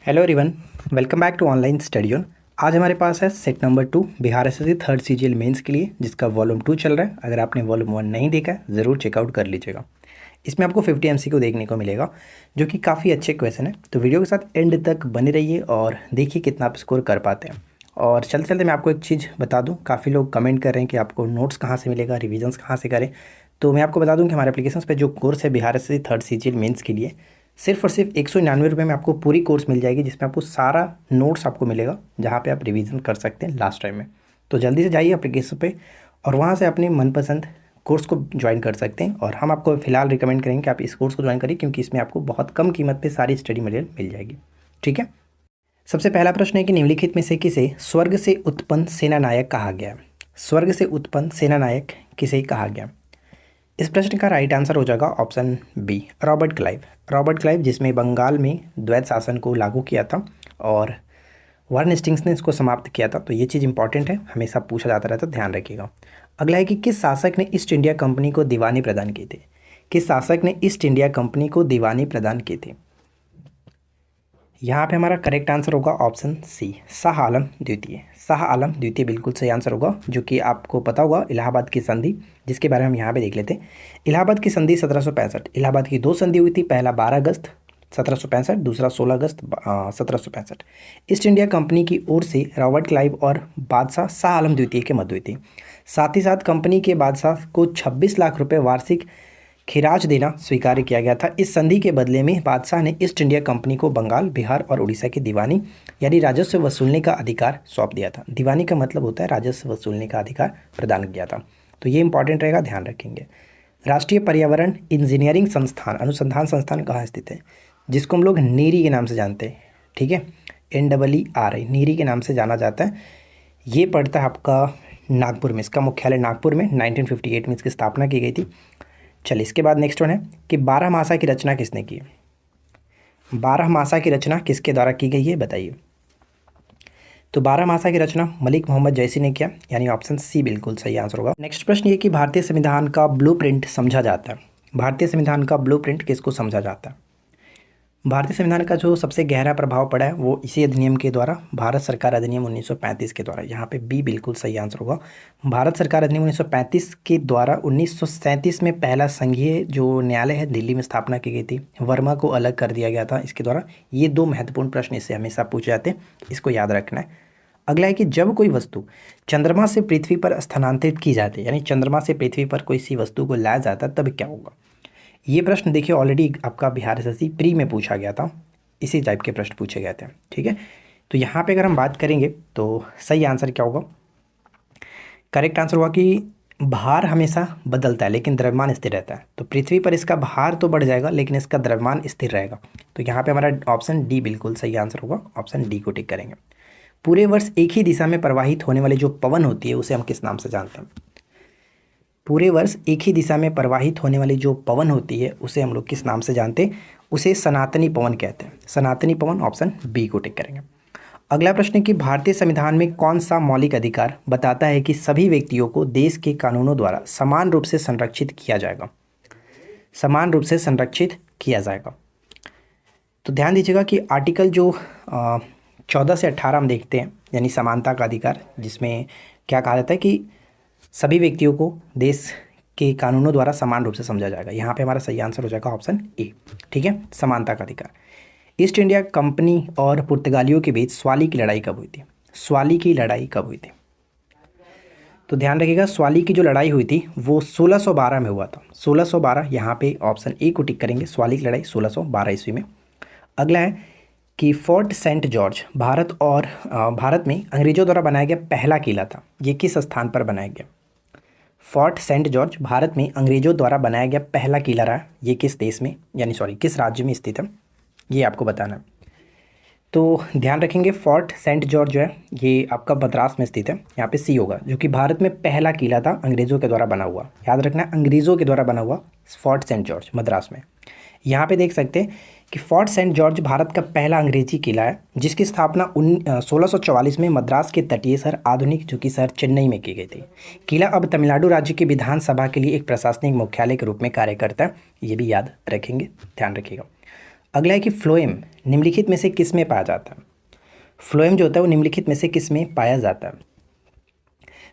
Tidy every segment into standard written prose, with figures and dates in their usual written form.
Hello everyone, welcome back to online study on. आज हमारे पास है set number 2 Bihar SSC third CGL mains के लिए, जिसका वॉल्यूम 2 चल रहा है। अगर आपने वॉल्यूम 1 नहीं देखा है ज़रूर चेकआउट कर लीजिएगा। इसमें आपको 50 एमसीक्यू देखने को मिलेगा, जो कि काफ़ी अच्छे क्वेश्चन है। तो वीडियो के साथ एंड तक बने रहिए और देखिए कितना आप स्कोर कर पाते हैं। और चलते चलते मैं आपको एक चीज़ बता दूँ, काफ़ी लोग कमेंट कर रहे हैं कि आपको नोट्स कहाँ से मिलेगा, रिविजन्स कहाँ से करें। तो मैं आपको बता दूँ कि हमारे एप्लीकेशन पे जो कोर्स है Bihar SSC third CGL mains के लिए, सिर्फ और सिर्फ 199 रुपये में आपको पूरी कोर्स मिल जाएगी, जिसमें आपको सारा नोट्स आपको मिलेगा, जहाँ पे आप रिवीजन कर सकते हैं लास्ट टाइम में। तो जल्दी से जाइए एप्लीकेशन पे और वहाँ से अपनी मनपसंद कोर्स को ज्वाइन कर सकते हैं। और हम आपको फ़िलहाल रिकमेंड करेंगे कि आप इस कोर्स को ज्वाइन करिए, क्योंकि इसमें आपको बहुत कम कीमत पे सारी स्टडी मटेरियल मिल जाएगी। ठीक है। सबसे पहला प्रश्न है कि निम्नलिखित में से किसे स्वर्ग से उत्पन्न सेनानायक कहा गया? स्वर्ग से उत्पन्न सेनानायक किसे कहा गया? इस प्रश्न का राइट आंसर हो जाएगा option B, Robert Clive. Robert Clive, जिसमें बंगाल में द्वैत शासन को लागू किया था और वारेन हेस्टिंग्स ने इसको समाप्त किया था। तो ये चीज़ इंपॉर्टेंट है, हमेशा पूछा जाता रहता है, ध्यान रखिएगा। अगला है कि किस शासक ने ईस्ट इंडिया कंपनी को दीवानी प्रदान किए थे? किस शासक ने ईस्ट इंडिया कंपनी को दीवानी प्रदान किए थे? यहाँ पे हमारा करेक्ट आंसर होगा ऑप्शन सी, शाह आलम द्वितीय। शाह आलम द्वितीय बिल्कुल सही आंसर होगा, जो कि आपको पता होगा इलाहाबाद की संधि, जिसके बारे में हम यहाँ पे देख लेते हैं। इलाहाबाद की संधि 1765। इलाहाबाद की दो संधि हुई थी, पहला 12 अगस्त 1765, दूसरा 16 अगस्त 1765। ईस्ट इंडिया कंपनी की ओर से रॉबर्ट क्लाइव और बादशाह शाह आलम द्वितीय के मध्य हुई थी। साथ ही साथ कंपनी के बादशाह को 26 लाख रुपये वार्षिक खिराज देना स्वीकार किया गया था। इस संधि के बदले में बादशाह ने ईस्ट इंडिया कंपनी को बंगाल, बिहार और उड़ीसा की दीवानी यानी राजस्व वसूलने का अधिकार सौंप दिया था। दीवानी का मतलब होता है राजस्व वसूलने का अधिकार प्रदान किया था। तो ये इंपॉर्टेंट रहेगा, ध्यान रखेंगे। राष्ट्रीय पर्यावरण इंजीनियरिंग संस्थान अनुसंधान संस्थान कहाँ स्थित है? जिसको हम लोग नीरी के नाम से जानते हैं। ठीक है, NEERI, नीरी के नाम से जाना जाता है। ये पड़ता है आपका नागपुर में। इसका मुख्यालय नागपुर में 1958 में इसकी स्थापना की गई थी। चलिए, इसके बाद नेक्स्ट वन है कि बारहमासा की रचना किसने की? बारहमासा की रचना किसके द्वारा की गई है, बताइए। तो बारहमासा की रचना मलिक मोहम्मद जैसी ने किया, यानी ऑप्शन सी बिल्कुल सही आंसर होगा। नेक्स्ट प्रश्न ये कि भारतीय संविधान का ब्लूप्रिंट समझा जाता है। भारतीय संविधान का ब्लूप्रिंट किसको समझा जाता है? भारतीय संविधान का जो सबसे गहरा प्रभाव पड़ा है वो इसी अधिनियम के द्वारा, भारत सरकार अधिनियम 1935 के द्वारा। यहाँ पे बी बिल्कुल सही आंसर होगा। भारत सरकार अधिनियम 1935 के द्वारा 1937 में पहला संघीय जो न्यायालय है दिल्ली में स्थापना की गई थी। वर्मा को अलग कर दिया गया था इसके द्वारा। ये दो महत्वपूर्ण प्रश्न इससे हमेशा पूछे जाते हैं, इसको याद रखना है। अगला है कि जब कोई वस्तु चंद्रमा से पृथ्वी पर स्थानांतरित की जाती है, यानी चंद्रमा से पृथ्वी पर कोई सी वस्तु को लाया जाता है, तब क्या होगा? ये प्रश्न देखिए ऑलरेडी आपका बिहार एसएससी प्री में पूछा गया था, इसी टाइप के प्रश्न पूछे गए थे। ठीक है, तो यहाँ पे अगर हम बात करेंगे तो सही आंसर क्या होगा? करेक्ट आंसर होगा कि भार हमेशा बदलता है लेकिन द्रव्यमान स्थिर रहता है। तो पृथ्वी पर इसका भार तो बढ़ जाएगा लेकिन इसका द्रव्यमान स्थिर रहेगा। तो यहाँ पे हमारा ऑप्शन डी बिल्कुल सही आंसर होगा। ऑप्शन डी को टिक करेंगे। पूरे वर्ष एक ही दिशा में प्रवाहित होने वाली जो पवन होती है उसे हम किस नाम से जानते हैं? पूरे वर्ष एक ही दिशा में प्रवाहित होने वाली जो पवन होती है उसे हम लोग किस नाम से जानते हैं? उसे सनातनी पवन कहते हैं। सनातनी पवन, ऑप्शन बी को टिक करेंगे। अगला प्रश्न है कि भारतीय संविधान में कौन सा मौलिक अधिकार बताता है कि सभी व्यक्तियों को देश के कानूनों द्वारा समान रूप से संरक्षित किया जाएगा? समान रूप से संरक्षित किया जाएगा। तो ध्यान दीजिएगा कि आर्टिकल जो 14 से 18 हम देखते हैं, यानी समानता का अधिकार, जिसमें क्या कहा जाता है कि सभी व्यक्तियों को देश के कानूनों द्वारा समान रूप से समझा जाएगा। यहाँ पे हमारा सही आंसर हो जाएगा ऑप्शन ए। ठीक है, समानता का अधिकार। ईस्ट इंडिया कंपनी और पुर्तगालियों के बीच स्वाली की लड़ाई कब हुई थी? स्वाली की लड़ाई कब हुई थी? तो ध्यान रखिएगा, स्वाली की जो लड़ाई हुई थी वो 1612 में हुआ था। 1612, यहाँ पे ऑप्शन ए को टिक करेंगे। स्वाली की लड़ाई 1612 ईस्वी में। अगला है कि फोर्ट सेंट जॉर्ज भारत में अंग्रेजों द्वारा बनाया गया पहला किला था। ये किस स्थान पर बनाया गया? फोर्ट सेंट जॉर्ज भारत में अंग्रेजों द्वारा बनाया गया पहला किला रहा। ये किस देश में, यानी किस राज्य में स्थित है, ये आपको बताना है। तो ध्यान रखेंगे, फोर्ट सेंट जॉर्ज जो है ये आपका मद्रास में स्थित है। यहाँ पे सी होगा, जो कि भारत में पहला किला था अंग्रेजों के द्वारा बना हुआ। याद रखना, अंग्रेजों के द्वारा बना हुआ फोर्ट सेंट जॉर्ज मद्रास में। यहाँ पे देख सकते हैं कि फोर्ट सेंट जॉर्ज भारत का पहला अंग्रेजी किला है, जिसकी स्थापना 1644 में मद्रास के तटीय शहर आधुनिक जो कि शहर चेन्नई में की गई थी। किला अब तमिलनाडु राज्य की विधानसभा के लिए एक प्रशासनिक मुख्यालय के रूप में कार्य करता है। ये भी याद रखेंगे, ध्यान रखिएगा। अगला है कि फ्लोएम निम्नलिखित में से किस में पाया जाता है। फ्लोएम जो होता है वो निम्नलिखित में से किस में पाया जाता है।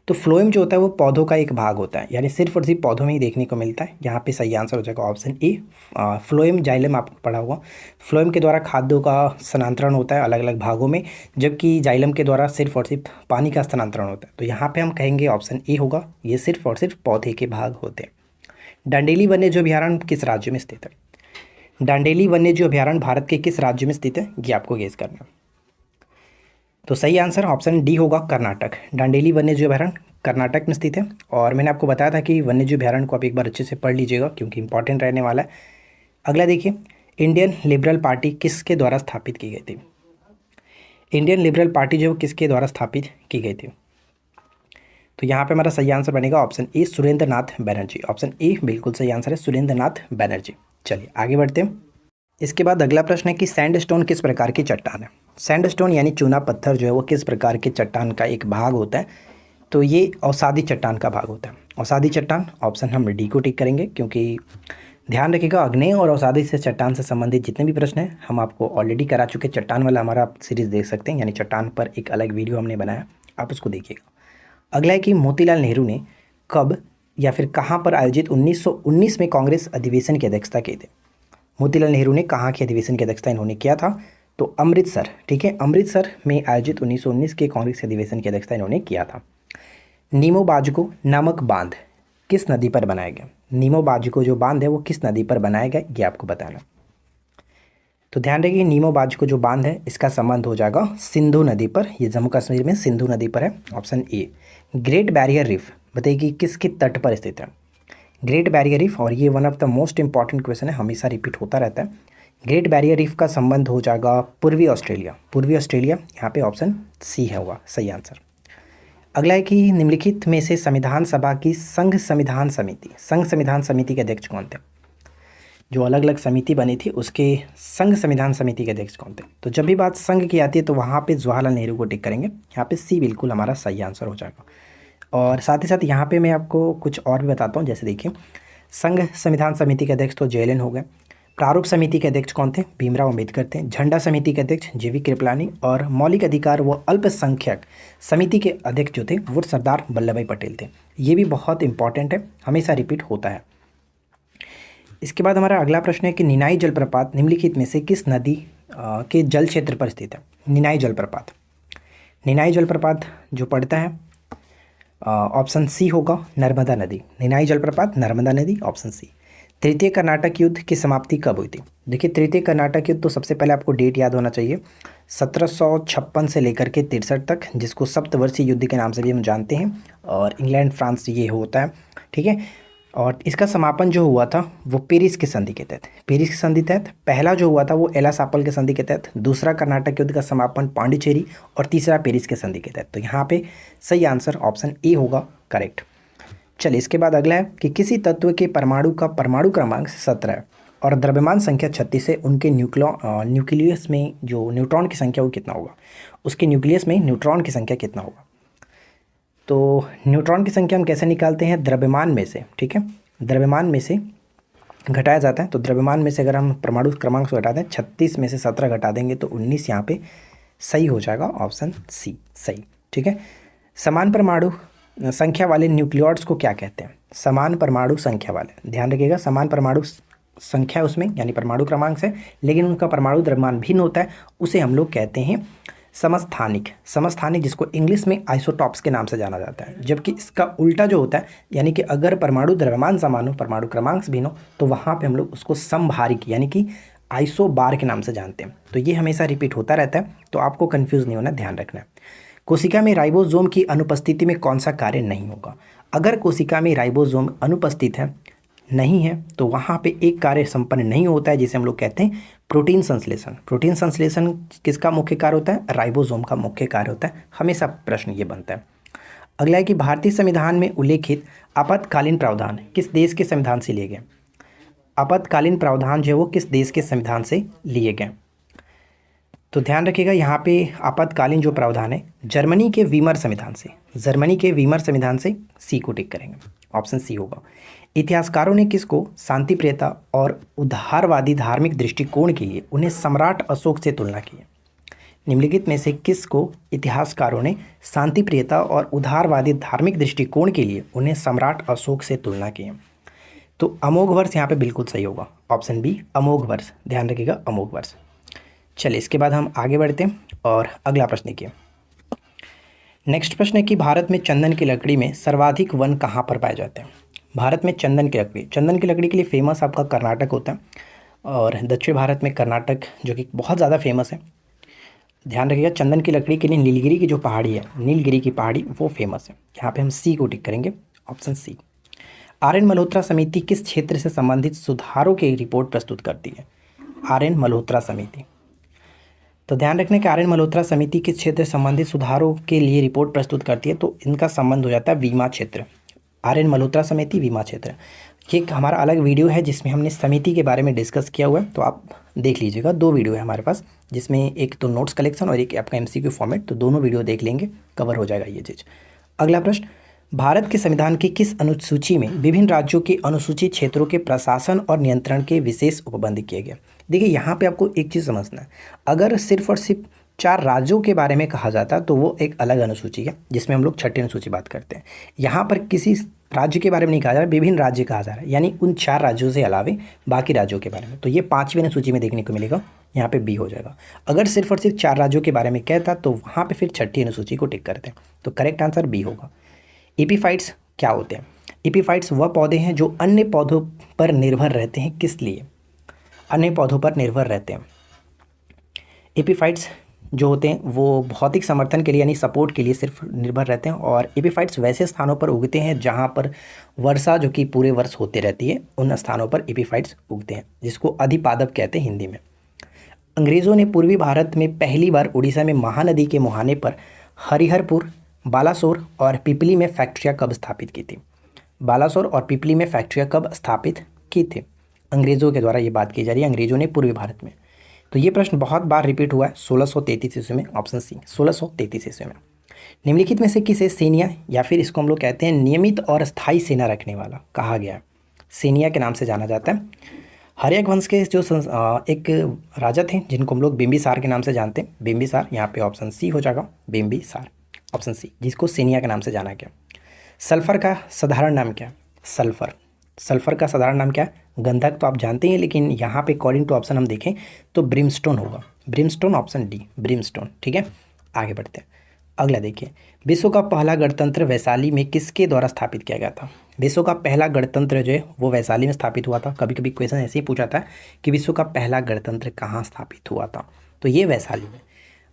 तो फ्लोएम जो होता है वो पौधों का एक भाग होता है, यानी सिर्फ और सिर्फ पौधों में ही देखने को मिलता है। यहाँ पे सही आंसर हो जाएगा ऑप्शन ए, फ्लोएम जाइलम आपको पढ़ा हुआ। फ्लोएम के द्वारा खाद्यों का स्थानांतरण होता है अलग अलग भागों में, जबकि जाइलम के द्वारा सिर्फ और सिर्फ पानी का स्थानांतरण होता है। तो यहाँ पे हम कहेंगे ऑप्शन ए होगा, ये सिर्फ और सिर्फ पौधे के भाग होते हैं। डांडेली वन्यजीव अभयारण्य किस राज्य में स्थित है। डांडेली वन्यजीव अभयारण्य भारत के किस राज्य में स्थित है, ये आपको गेस करना है। तो सही आंसर ऑप्शन डी होगा, कर्नाटक। डांडेली वन्यजीव अभयारण्य कर्नाटक में स्थित है। और मैंने आपको बताया था कि वन्यजीव अभयारण्य को आप एक बार अच्छे से पढ़ लीजिएगा क्योंकि इंपॉर्टेंट रहने वाला है। अगला देखिए, इंडियन लिबरल पार्टी किसके द्वारा स्थापित की गई थी। इंडियन लिबरल पार्टी जो किसके द्वारा स्थापित की गई थी। तो यहाँ पे हमारा सही आंसर बनेगा option A, Surendra Nath Banerjee. Option A बिल्कुल सही आंसर है, सुरेंद्र नाथ बनर्जी। चलिए आगे बढ़ते हैं। इसके बाद अगला प्रश्न है कि सैंडस्टोन किस प्रकार की चट्टान है। सैंडस्टोन यानी चूना पत्थर जो है वो किस प्रकार के चट्टान का एक भाग होता है। तो ये अवसादी चट्टान का भाग होता है। अवसादी चट्टान, ऑप्शन हम डी को टिक करेंगे क्योंकि ध्यान रखिएगा अग्नेय और अवसादी से चट्टान से संबंधित जितने भी प्रश्न हैं हम आपको ऑलरेडी करा चुके। चट्टान वाला हमारा आप सीरीज़ देख सकते हैं, यानी चट्टान पर एक अलग वीडियो हमने बनाया, आप उसको देखिएगा। अगला है कि मोतीलाल नेहरू ने कब या फिर कहाँ पर आयोजित 1919 में कांग्रेस अधिवेशन की अध्यक्षता की थी। मोतीलाल नेहरू ने कहाँ के अधिवेशन की अध्यक्षता इन्होंने किया था। तो अमृतसर, ठीक है, अमृतसर में आयोजित 1919 के कांग्रेस अधिवेशन की अध्यक्षता इन्होंने किया था। नीमो बाजुको नामक बांध किस नदी पर बनाया गया। नीमो बाजुको जो बांध है वो किस नदी पर बनाया गया, ये आपको बताना। तो ध्यान रखिए नीमो बाजुको जो बांध है इसका संबंध हो जाएगा सिंधु नदी पर। ये जम्मू कश्मीर में सिंधु नदी पर है, option A. Great barrier reef बताइए किसके तट पर स्थित है। ग्रेट बैरियर रीफ, और ये one of the most important question है, हमेशा रिपीट होता रहता है। ग्रेट बैरियर रीफ का संबंध हो जाएगा पूर्वी ऑस्ट्रेलिया। पूर्वी ऑस्ट्रेलिया, यहाँ पे ऑप्शन सी है होगा सही आंसर। अगला है कि निम्नलिखित में से संविधान सभा की संघ संविधान समिति के अध्यक्ष कौन थे। जो अलग अलग समिति बनी थी उसके संघ संविधान समिति के अध्यक्ष कौन थे। तो जब भी बात संघ की आती है तो वहाँ पे जवाहरलाल नेहरू को टिक करेंगे। यहाँ पे सी बिल्कुल हमारा सही आंसर हो जाएगा। और साथ ही साथ यहाँ पे मैं आपको कुछ और भी बताता हूँ। जैसे देखिए, संघ संविधान समिति के अध्यक्ष तो जेएलएन हो गए। प्रारूप समिति के अध्यक्ष कौन थे, भीमराव अम्बेडकर थे। झंडा समिति के अध्यक्ष जेवी कृपलानी। और मौलिक अधिकार व अल्पसंख्यक समिति के अध्यक्ष जो थे वो सरदार वल्लभ भाई पटेल थे। ये भी बहुत इंपॉर्टेंट है, हमेशा रिपीट होता है। इसके बाद हमारा अगला प्रश्न है कि निनाई जलप्रपात निम्नलिखित में से किस नदी के जल क्षेत्र पर स्थित है। निनाई जलप्रपात जो पड़ता है ऑप्शन सी होगा, नर्मदा नदी। निनाई जलप्रपात नर्मदा नदी, ऑप्शन सी। तृतीय कर्नाटक युद्ध की समाप्ति कब हुई थी। देखिए, तृतीय कर्नाटक युद्ध तो सबसे पहले आपको डेट याद होना चाहिए, 1756 से लेकर के 63 तक, जिसको सप्तवर्षीय युद्ध के नाम से भी हम जानते हैं। और इंग्लैंड फ्रांस ये होता है, ठीक है। और इसका समापन जो हुआ था वो पेरिस की संधि के तहत। पेरिस की संधि तहत पहला जो हुआ था वो एलासापल के संधि के तहत, दूसरा कर्नाटक युद्ध का समापन पांडिचेरी, और तीसरा पेरिस के संधि के तहत। तो यहाँ पे सही आंसर ऑप्शन ए होगा, करेक्ट। चलिए इसके बाद अगला है कि किसी तत्व के परमाणु का परमाणु क्रमांक 17 और द्रव्यमान संख्या 36 है, उनके न्यूक्लियस में जो न्यूट्रॉन की संख्या वो कितना होगा। उसके न्यूक्लियस में न्यूट्रॉन की संख्या कितना होगा। तो न्यूट्रॉन की संख्या हम कैसे निकालते हैं, द्रव्यमान में से, ठीक है, द्रव्यमान में से घटाया जाता है। तो द्रव्यमान में से अगर हम परमाणु क्रमांक से घटाते हैं, 36 में से 17 घटा देंगे तो 19 यहाँ पे सही हो जाएगा, ऑप्शन सी सही, ठीक है। समान परमाणु संख्या वाले न्यूक्लियॉइड्स को क्या कहते हैं। समान परमाणु संख्या वाले, ध्यान रखिएगा, समान परमाणु संख्या उसमें यानी परमाणु क्रमांक से, लेकिन उनका परमाणु द्रव्यमान भिन्न होता है, उसे हम लोग कहते हैं समस्थानिक। जिसको इंग्लिश में आइसोटॉप्स के नाम से जाना जाता है। जबकि इसका उल्टा जो होता है, यानी कि अगर परमाणु द्रव्यमान समान हो, परमाणु क्रमांक भिन्न हो, तो वहाँ पे हम लोग उसको समभारिक यानी कि आइसोबार के नाम से जानते हैं। तो ये हमेशा रिपीट होता रहता है, तो आपको कन्फ्यूज़ नहीं होना, ध्यान रखना है। कोशिका में राइबोसोम की अनुपस्थिति में कौन सा कार्य नहीं होगा। अगर कोशिका में राइबोसोम अनुपस्थित है, नहीं है, तो वहाँ पे एक कार्य संपन्न नहीं होता है, जिसे हम लोग कहते हैं प्रोटीन संश्लेषण। प्रोटीन संश्लेषण किसका मुख्य कार्य होता है, राइबोसोम का मुख्य कार्य होता है। हमेशा प्रश्न ये बनता है। अगला है कि भारतीय संविधान में उल्लेखित आपातकालीन प्रावधान किस देश के संविधान से लिए गए। आपातकालीन प्रावधान जो है वो किस देश के संविधान से लिए गए। तो ध्यान रखिएगा यहाँ पे आपातकालीन जो प्रावधान है जर्मनी के वीमर संविधान से, जर्मनी के वीमर संविधान से सी को टिक करेंगे, ऑप्शन सी होगा। इतिहासकारों ने किसको शांति प्रियता और उदारवादी धार्मिक दृष्टिकोण के लिए उन्हें सम्राट अशोक से तुलना की है? निम्नलिखित में से किसको इतिहासकारों ने शांति प्रियता और उदारवादी धार्मिक दृष्टिकोण के लिए उन्हें सम्राट अशोक से तुलना की है? तो अमोघ वर्ष यहाँ पे बिल्कुल सही होगा, ऑप्शन बी अमोघ वर्ष, ध्यान रखिएगा अमोघ वर्ष। चलिए इसके बाद हम आगे बढ़ते हैं और अगला प्रश्न देखिए। नेक्स्ट प्रश्न है कि भारत में चंदन की लकड़ी में सर्वाधिक वन कहाँ पर पाए जाते हैं? भारत में चंदन की लकड़ी के लिए फेमस आपका कर्नाटक होता है और दक्षिण भारत में कर्नाटक जो कि बहुत ज़्यादा फेमस है। ध्यान रखिएगा चंदन की लकड़ी के लिए नीलगिरी की जो पहाड़ी है, नीलगिरी की पहाड़ी वो फेमस है। यहाँ पे हम सी को टिक करेंगे, ऑप्शन सी। आर.एन. मल्होत्रा समिति किस क्षेत्र से संबंधित सुधारों की रिपोर्ट प्रस्तुत करती है? आर.एन. मल्होत्रा समिति, तो ध्यान रखने कि आर.एन. मल्होत्रा समिति किस क्षेत्र से संबंधित सुधारों के लिए रिपोर्ट प्रस्तुत करती है? तो इनका संबंध हो जाता है वीमा क्षेत्र। आर.एन. मल्होत्रा समिति वीमा क्षेत्र, ये एक हमारा अलग वीडियो है जिसमें हमने समिति के बारे में डिस्कस किया हुआ है, तो आप देख लीजिएगा। 2 वीडियो है हमारे पास, जिसमें एक तो नोट्स कलेक्शन और एक आपका एमसीक्यू फॉर्मेट, तो दोनों वीडियो देख लेंगे, कवर हो जाएगा ये चीज़। अगला प्रश्न, भारत के संविधान की किस अनुसूची में विभिन्न राज्यों के अनुसूचित क्षेत्रों के प्रशासन और नियंत्रण के विशेष उपबंध किए गए? देखिए यहाँ पे आपको एक चीज़ समझना है, अगर सिर्फ और सिर्फ 4 राज्यों के बारे में कहा जाता तो वो एक अलग अनुसूची है, जिसमें हम लोग छठी अनुसूची बात करते हैं। यहाँ पर किसी राज्य के बारे में नहीं कहा जा रहा, विभिन्न राज्य कहा जा रहा है, यानी उन 4 राज्यों से अलावे बाकी राज्यों के बारे में। तो ये 5वीं अनुसूची में देखने को मिलेगा, यहाँ पे बी हो जाएगा। अगर सिर्फ और सिर्फ 4 राज्यों के बारे में कहता तो वहाँ पे फिर छठी अनुसूची को टिक करते हैं, तो करेक्ट आंसर बी होगा। एपीफाइट्स क्या होते हैं? एपीफाइट्स वह पौधे हैं जो अन्य पौधों पर निर्भर रहते हैं। किस लिए? अन्य पौधों पर निर्भर रहते हैं। एपीफाइट्स जो होते हैं वो भौतिक समर्थन के लिए यानी सपोर्ट के लिए सिर्फ निर्भर रहते हैं, और एपीफाइट्स वैसे स्थानों पर उगते हैं जहाँ पर वर्षा जो कि पूरे वर्ष होते रहती है, उन स्थानों पर एपीफाइट्स उगते हैं, जिसको अधिपादप कहते हैं हिंदी में। अंग्रेज़ों ने पूर्वी भारत में पहली बार उड़ीसा में महानदी के मुहाने पर हरिहरपुर, बालासोर और पिपली में फैक्ट्रियाँ कब स्थापित की थी? बालासोर और पिपली में फैक्ट्रियाँ कब स्थापित की थी? अंग्रेज़ों के द्वारा ये बात की जा रही है, अंग्रेज़ों ने पूर्वी भारत में। तो ये प्रश्न बहुत बार रिपीट हुआ है, 1633 ईस्वी में, ऑप्शन सी 1633 ईस्वी में। निम्नलिखित में से किसे सेनिया या फिर इसको हम लोग कहते हैं नियमित और स्थायी सेना रखने वाला कहा गया है? सेनिया के नाम से जाना जाता है। हर्यक वंश के जो एक राजा थे जिनको हम लोग बिंबिसार के नाम से जानते हैं, बिंबिसार, यहाँ पे ऑप्शन सी हो जाएगा, बिंबिसार, ऑप्शन सी, जिसको सेनिया के नाम से जाना गया। सल्फर का साधारण नाम क्या है? सल्फर का साधारण नाम क्या है? गंधक तो आप जानते हैं, लेकिन यहाँ पे अकॉर्डिंग टू ऑप्शन हम देखें तो ब्रिमस्टोन होगा, ब्रिमस्टोन, ऑप्शन डी ब्रिमस्टोन। ठीक है, आगे बढ़ते हैं। अगला देखिए, विश्व का पहला गणतंत्र वैशाली में किसके द्वारा स्थापित किया गया था? विश्व का पहला गणतंत्र जो है वो वैशाली में स्थापित हुआ था। कभी कभी क्वेश्चन ऐसे ही पूछा था कि विश्व का पहला गणतंत्र कहाँ स्थापित हुआ था, तो ये वैशाली में।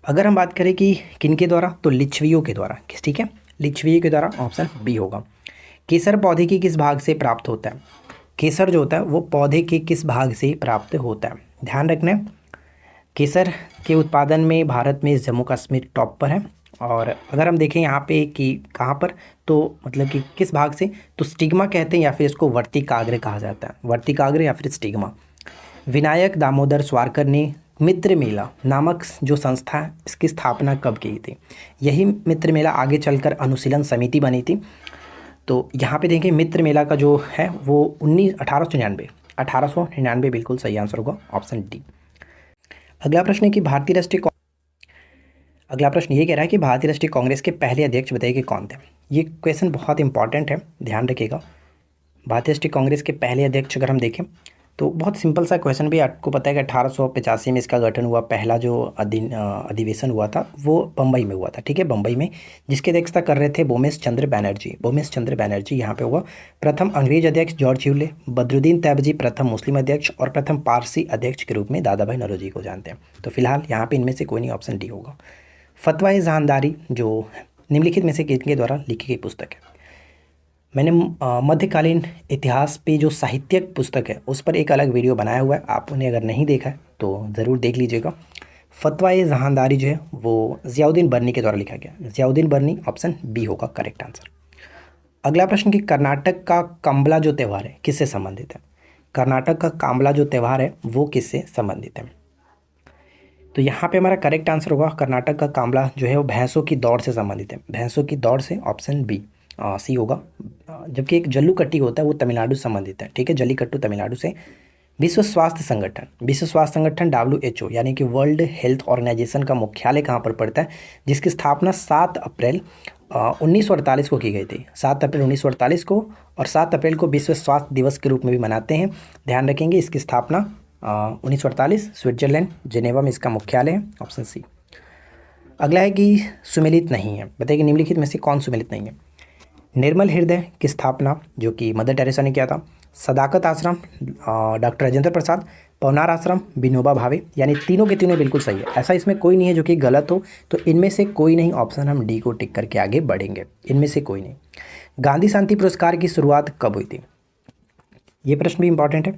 अगर हम बात करें कि किनके द्वारा, तो लिच्छवियों के द्वारा। ठीक है, लिच्छवियों के द्वारा, ऑप्शन बी होगा। केसर पौधे के किस भाग से प्राप्त होता है? केसर जो होता है वो पौधे के किस भाग से प्राप्त होता है? ध्यान रखना, केसर के उत्पादन में भारत में जम्मू कश्मीर टॉप पर है। और अगर हम देखें यहाँ पे कि कहाँ पर, तो मतलब कि किस भाग से, तो स्टिग्मा कहते हैं या फिर इसको वर्तिकाग्र कहा जाता है, वर्तिकाग्र या फिर स्टिग्मा। विनायक दामोदर सावरकर ने मित्र मेला नामक जो संस्था है इसकी स्थापना कब की थी? यही मित्र मेला आगे चलकर अनुशीलन समिति बनी थी। तो यहाँ पे देखें मित्र मेला का जो है वो 1899 बिल्कुल सही आंसर होगा, ऑप्शन डी। अगला प्रश्न है कि अगला प्रश्न ये कह रहा है कि भारतीय राष्ट्रीय कांग्रेस के पहले अध्यक्ष बताइए कि कौन थे? ये क्वेश्चन बहुत इंपॉर्टेंट है, ध्यान रखिएगा। भारतीय राष्ट्रीय कांग्रेस के पहले अध्यक्ष अगर हम देखें तो बहुत सिंपल सा क्वेश्चन भी, आपको पता है कि 1885 में इसका गठन हुआ। पहला जो अधिवेशन हुआ था वो बम्बई में हुआ था। ठीक है, बम्बई में, जिसकी अध्यक्षता कर रहे थे बोमेश चंद्र बैनर्जी यहाँ पे हुआ। प्रथम अंग्रेज अध्यक्ष जॉर्ज ह्यूले, बद्रुद्दीन तैयबजी प्रथम मुस्लिम अध्यक्ष, और प्रथम पारसी अध्यक्ष के रूप में दादा भाई नौरोजी को जानते हैं। तो फिलहाल यहाँ पे इनमें से कोई नहीं, ऑप्शन डी होगा। फतवा जहानदारी जो निम्नलिखित में से किसके द्वारा लिखी गई पुस्तक है? मैंने मध्यकालीन इतिहास पे जो साहित्यिक पुस्तक है उस पर एक अलग वीडियो बनाया हुआ है, आप उन्हें अगर नहीं देखा है तो ज़रूर देख लीजिएगा। फतवा जहानदारी जो है वो ज़ियाउद्दीन बर्नी के द्वारा लिखा गया, ज़ियाउद्दीन बर्नी, ऑप्शन बी होगा करेक्ट आंसर। अगला प्रश्न कि कर्नाटक का काम्बला जो त्यौहार है किससे संबंधित है? कर्नाटक का काम्बला जो त्यौहार है वो किससे संबंधित है? तो यहाँ पे हमारा करेक्ट आंसर होगा कर्नाटक का कामला जो है वो भैंसों की दौड़ से संबंधित है, भैंसों की दौड़ से, ऑप्शन बी सी होगा। जबकि एक जल्लीकट्टू होता है वो तमिलनाडु से संबंधित है, ठीक है, जल्लीकट्टू तमिलनाडु से। विश्व स्वास्थ्य संगठन, विश्व स्वास्थ्य संगठन WHO यानी कि वर्ल्ड हेल्थ ऑर्गेनाइजेशन का मुख्यालय कहाँ पर पड़ता है, जिसकी स्थापना 7 अप्रैल 1948 को की गई थी, 7 अप्रैल 1948 को, और 7 अप्रैल को विश्व स्वास्थ्य दिवस के रूप में भी मनाते हैं। ध्यान रखेंगे इसकी स्थापना 1948 स्विट्जरलैंड जेनेवा में इसका मुख्यालय है, ऑप्शन सी। अगला है कि सुमेलित नहीं है, बताइए निम्नलिखित में से कौन सुमेलित नहीं है। निर्मल हृदय की स्थापना जो कि मदर टेरेसा ने किया था, सदाकत आश्रम डॉक्टर राजेंद्र प्रसाद, पवनार आश्रम विनोबा भावे, यानी तीनों के तीनों बिल्कुल सही है, ऐसा इसमें कोई नहीं है जो कि गलत हो, तो इनमें से कोई नहीं, ऑप्शन हम डी को टिक करके आगे बढ़ेंगे, इनमें से कोई नहीं। गांधी शांति पुरस्कार की शुरुआत कब हुई थी, ये प्रश्न भी इंपॉर्टेंट है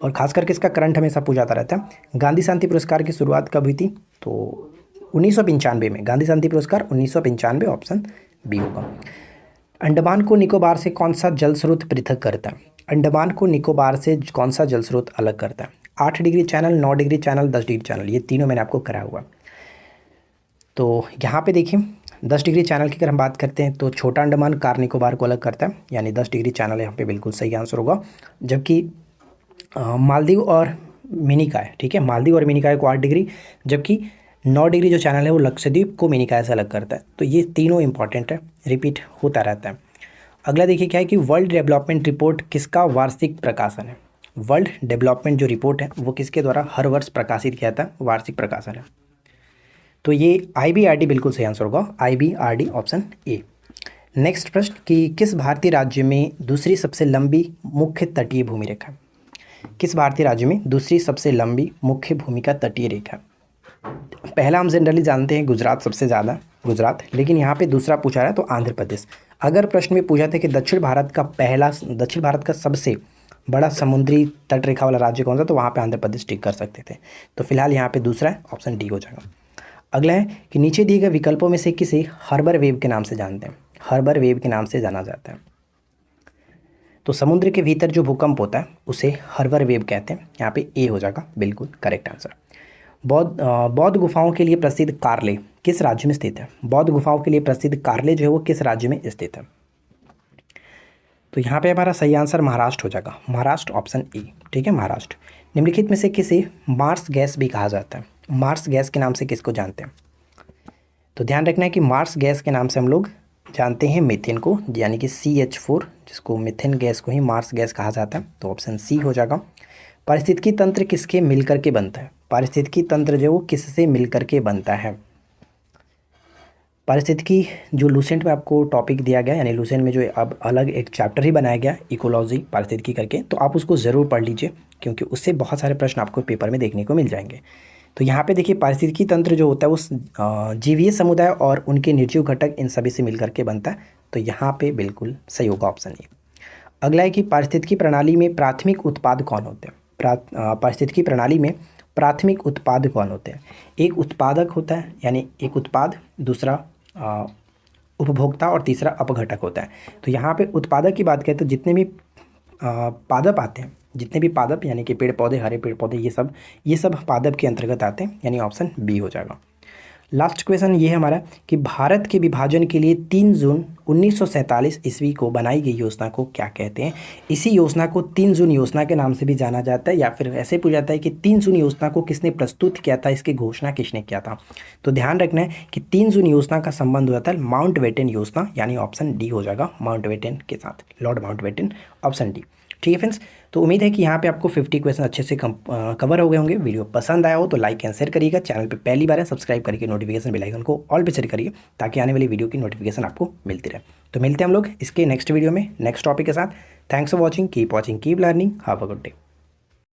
और खास करके इसका करंट हमेशा पूछा जाता रहता है। गांधी शांति पुरस्कार की शुरुआत कब हुई थी, तो 1995 में, गांधी शांति पुरस्कार 1995, ऑप्शन बी होगा। अंडमान को निकोबार से कौन सा जल स्रोत पृथक करता है, अंडमान को निकोबार से कौन सा जल स्रोत अलग करता है। 8 degree channel, 9 degree channel, 10 degree channel, ये तीनों मैंने आपको कराया हुआ। तो यहाँ पे देखिए 10 डिग्री चैनल की अगर हम बात करते हैं तो छोटा अंडमान कार निकोबार को अलग करता है, यानी 10 डिग्री चैनल यहाँ पे बिल्कुल सही आंसर होगा। जबकि मालदीव और मिनिकॉय, ठीक है, मालदीव और मिनिकॉय को 8 डिग्री, जबकि 9 डिग्री जो चैनल है वो लक्षद्वीप को मिनिकॉय से अलग करता है। तो ये तीनों इंपॉर्टेंट है, रिपीट होता रहता है। अगला देखिए क्या है कि वर्ल्ड डेवलपमेंट रिपोर्ट किसका वार्षिक प्रकाशन है। वर्ल्ड डेवलपमेंट जो रिपोर्ट है वो किसके द्वारा हर वर्ष प्रकाशित किया जाता है, वार्षिक प्रकाशन है। तो ये IBRD बिल्कुल सही आंसर होगा, IBRD, ऑप्शन ए। नेक्स्ट प्रश्न कि किस भारतीय राज्य में दूसरी सबसे लंबी मुख्य तटीय भूमि रेखा, किस भारतीय राज्य में दूसरी सबसे लंबी मुख्य भूमि का तटीय रेखा। पहला हम जनरली जानते हैं गुजरात सबसे ज़्यादा, गुजरात, लेकिन यहाँ पे दूसरा पूछा रहा है तो आंध्र प्रदेश। अगर प्रश्न में पूछा था कि दक्षिण भारत का सबसे बड़ा समुद्री तट रेखा वाला राज्य कौन सा, तो वहाँ पे आंध्र प्रदेश टिक कर सकते थे। तो फिलहाल यहाँ पे दूसरा है, ऑप्शन डी हो जाएगा। अगला है कि नीचे दिए गए विकल्पों में से किसे हार्बर वेव के नाम से जानते हैं, हार्बर वेव के नाम से जाना जाता है। तो समुद्र के भीतर जो भूकंप होता है उसे हार्बर वेव कहते हैं, यहाँ पे ए हो जाएगा बिल्कुल करेक्ट आंसर। बौद्ध गुफाओं के लिए प्रसिद्ध कार्ले किस राज्य में स्थित है, बौद्ध गुफाओं के लिए प्रसिद्ध कार्ले जो है वो किस राज्य में स्थित है। तो यहाँ पे हमारा सही आंसर महाराष्ट्र हो जाएगा, महाराष्ट्र, ऑप्शन ए, ठीक है, महाराष्ट्र। निम्नलिखित में से किसे मार्स गैस भी कहा जाता है, मार्स गैस के नाम से किसको जानते हैं। तो ध्यान रखना है कि मार्स गैस के नाम से हम लोग जानते हैं मीथेन को, यानी कि CH4, जिसको मीथेन गैस को ही मार्स गैस कहा जाता है, तो ऑप्शन सी हो जाएगा। पारिस्थितिकी तंत्र किसके मिलकर के बनता है, पारिस्थितिकी तंत्र जो वो किससे मिलकर के बनता है। पारिस्थितिकी जो लूसेंट में आपको टॉपिक दिया गया, यानी लूसेंट में जो अब अलग एक चैप्टर ही बनाया गया इकोलॉजी पारिस्थितिकी करके, तो आप उसको ज़रूर पढ़ लीजिए क्योंकि उससे बहुत सारे प्रश्न आपको पेपर में देखने को मिल जाएंगे। तो यहाँ पे देखिए पारिस्थितिकी तंत्र जो होता है वो जीवीय समुदाय और उनके निर्जीव घटक इन सभी से मिलकर के बनता है, तो यहाँ पे बिल्कुल सही होगा ऑप्शन ए। अगला है कि पारिस्थितिकी प्रणाली में प्राथमिक उत्पाद कौन होते हैं, पारिस्थितिकी प्रणाली में प्राथमिक उत्पाद कौन होते हैं। एक उत्पादक होता है, यानी एक उत्पाद, दूसरा उपभोक्ता और तीसरा अपघटक होता है। तो यहाँ पे उत्पादक की बात करें तो जितने भी पादप आते हैं, जितने भी पादप यानी कि पेड़ पौधे, हरे पेड़ पौधे, ये सब पादप के अंतर्गत आते हैं, यानी ऑप्शन बी हो जाएगा। लास्ट क्वेश्चन ये है हमारा कि भारत के विभाजन के लिए 3 जून 1947 ईस्वी को बनाई गई योजना को क्या कहते हैं। इसी योजना को 3 जून योजना के नाम से भी जाना जाता है, या फिर ऐसे पूछा जाता है कि 3 जून योजना को किसने प्रस्तुत किया था, इसकी घोषणा किसने किया था। तो ध्यान रखना है कि 3 जून योजना का संबंध हो जाता है माउंटबेटन योजना, यानी ऑप्शन डी हो जाएगा माउंटबेटन के साथ, लॉर्ड माउंटबेटन, ऑप्शन डी, ठीक है फ्रेंड्स। तो उम्मीद है कि यहाँ पे आपको 50 क्वेश्चन अच्छे से कवर हो गए होंगे। वीडियो पसंद आया हो तो लाइक एंड शेयर करिएगा, चैनल पे पहली बार है सब्सक्राइब करके नोटिफिकेशन बेल आइकन को ऑल पे सेट करिए ताकि आने वाली वीडियो की नोटिफिकेशन आपको मिलती रहे। तो मिलते हैं हम लोग इसके नेक्स्ट वीडियो में नेक्स्ट टॉपिक के साथ। Thanks for watching, keep watching, keep learning, have a good day.